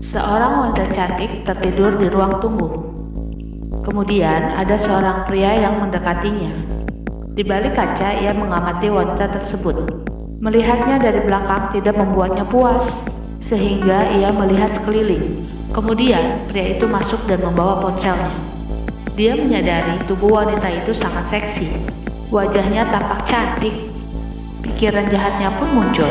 Seorang wanita cantik tertidur di ruang tunggu. Kemudian ada seorang pria yang mendekatinya. Di balik kaca ia mengamati wanita tersebut. Melihatnya dari belakang tidak membuatnya puas, sehingga ia melihat sekeliling. Kemudian pria itu masuk dan membawa ponselnya. Dia menyadari tubuh wanita itu sangat seksi. Wajahnya tampak cantik. Pikiran jahatnya pun muncul.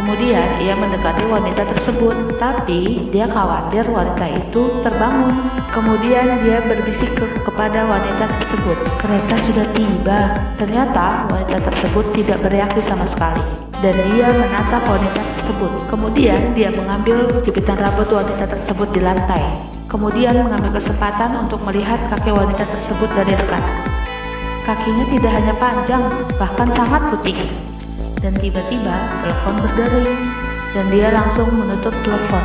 Kemudian ia mendekati wanita tersebut, tapi dia khawatir wanita itu terbangun. Kemudian dia berbisik kepada wanita tersebut, "Kereta sudah tiba." Ternyata wanita tersebut tidak bereaksi sama sekali, dan dia menatap wanita tersebut. Kemudian dia mengambil jepitan rambut wanita tersebut di lantai. Kemudian mengambil kesempatan untuk melihat kaki wanita tersebut dari dekat. Kakinya tidak hanya panjang, bahkan sangat putih. Dan tiba-tiba telepon berdering, dan dia langsung menutup telepon.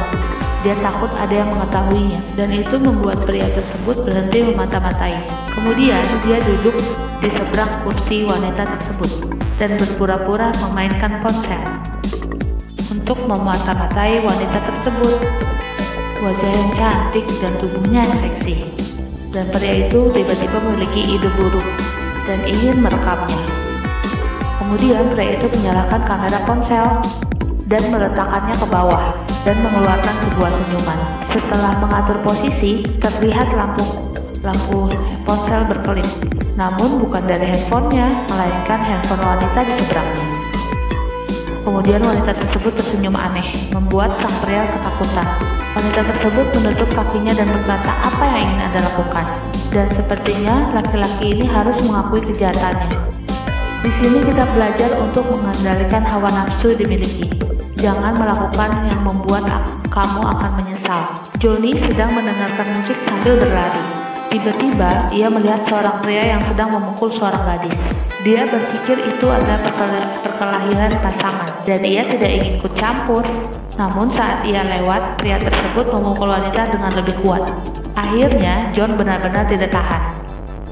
Dia takut ada yang mengetahuinya, dan itu membuat pria tersebut berhenti memata-matai. Kemudian dia duduk di seberang kursi wanita tersebut dan berpura-pura memainkan ponsel untuk memata-matai wanita tersebut. Wajah yang cantik dan tubuhnya yang seksi. Dan pria itu tiba-tiba memiliki ide buruk dan ingin merekamnya. Kemudian pria itu menyalakan kamera ponsel dan meletakkannya ke bawah dan mengeluarkan sebuah senyuman. Setelah mengatur posisi, terlihat lampu ponsel berkelip. Namun bukan dari handphonenya, melainkan handphone wanita di seberangnya. Kemudian wanita tersebut tersenyum aneh, membuat sang pria ketakutan. Wanita tersebut menutup kakinya dan berkata, "Apa yang ingin Anda lakukan?" Dan sepertinya laki-laki ini harus mengakui kejahatannya. Di sini kita belajar untuk mengendalikan hawa nafsu dimiliki. Jangan melakukan yang membuat kamu akan menyesal. Johnny sedang mendengarkan musik sambil berlari. Tiba-tiba ia melihat seorang pria yang sedang memukul seorang gadis. Dia berpikir itu adalah perkelahian pasangan dan ia tidak ingin ikut campur. Namun saat ia lewat, pria tersebut memukul wanita dengan lebih kuat. Akhirnya John benar-benar tidak tahan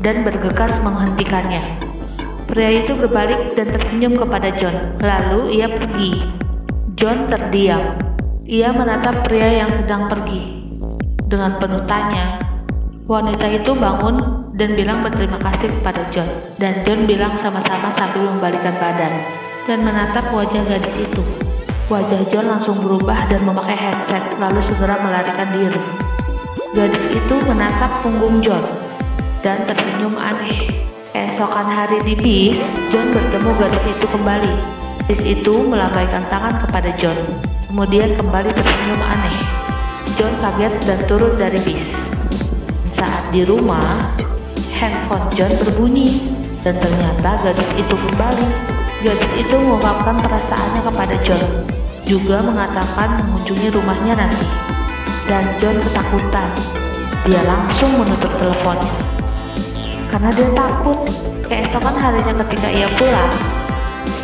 dan bergegas menghentikannya. Pria itu berbalik dan tersenyum kepada John. Lalu ia pergi. John terdiam. Ia menatap pria yang sedang pergi. Dengan penuh tanya, wanita itu bangun dan bilang berterima kasih kepada John. Dan John bilang sama-sama sambil membalikkan badan dan menatap wajah gadis itu. Wajah John langsung berubah dan memakai headset, lalu segera melarikan diri. Gadis itu menatap punggung John dan tersenyum aneh. Keesokan hari di bis, John bertemu gadis itu kembali. Gadis itu melambaikan tangan kepada John, kemudian kembali tersenyum aneh. John kaget dan turun dari bis. Saat di rumah, handphone John berbunyi, dan ternyata gadis itu kembali. Gadis itu mengungkapkan perasaannya kepada John, juga mengatakan mengunjungi rumahnya nanti. Dan John ketakutan. Dia langsung menutup teleponnya karena dia takut. Keesokan harinya ketika ia pulang,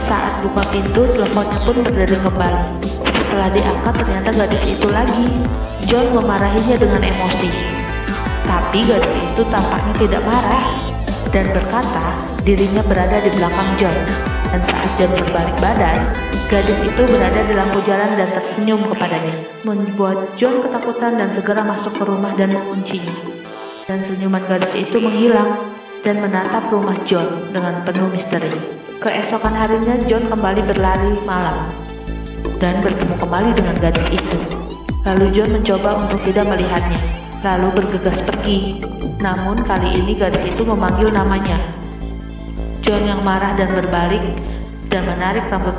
saat buka pintu, teleponnya pun berdering kembali. Setelah diangkat, ternyata gadis itu lagi. John memarahinya dengan emosi, tapi gadis itu tampaknya tidak marah dan berkata dirinya berada di belakang John. Dan saat John berbalik badan, gadis itu berada di lampu jalan dan tersenyum kepadanya, membuat John ketakutan dan segera masuk ke rumah dan menguncinya. Dan senyuman gadis itu menghilang dan menatap rumah John dengan penuh misteri. Keesokan harinya John kembali berlari malam dan bertemu kembali dengan gadis itu. Lalu John mencoba untuk tidak melihatnya, lalu bergegas pergi. Namun kali ini gadis itu memanggil namanya. John yang marah dan berbalik dan menarik rambut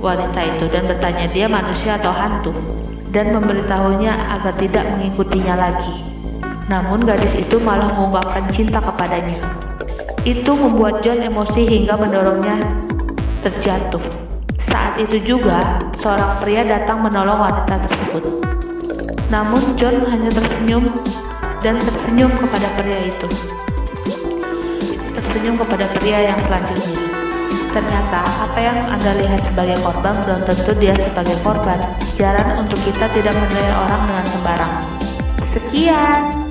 wanita itu dan bertanya dia manusia atau hantu, dan memberitahunya agar tidak mengikutinya lagi. Namun gadis itu malah mengungkapkan cinta kepadanya. Itu membuat John emosi hingga mendorongnya terjatuh. Saat itu juga seorang pria datang menolong wanita tersebut. Namun John hanya tersenyum dan tersenyum kepada pria itu. Tersenyum kepada pria yang selanjutnya. Ternyata apa yang Anda lihat sebagai korban belum tentu dia sebagai korban. Jarang untuk kita tidak menilai orang dengan sembarang. Sekian.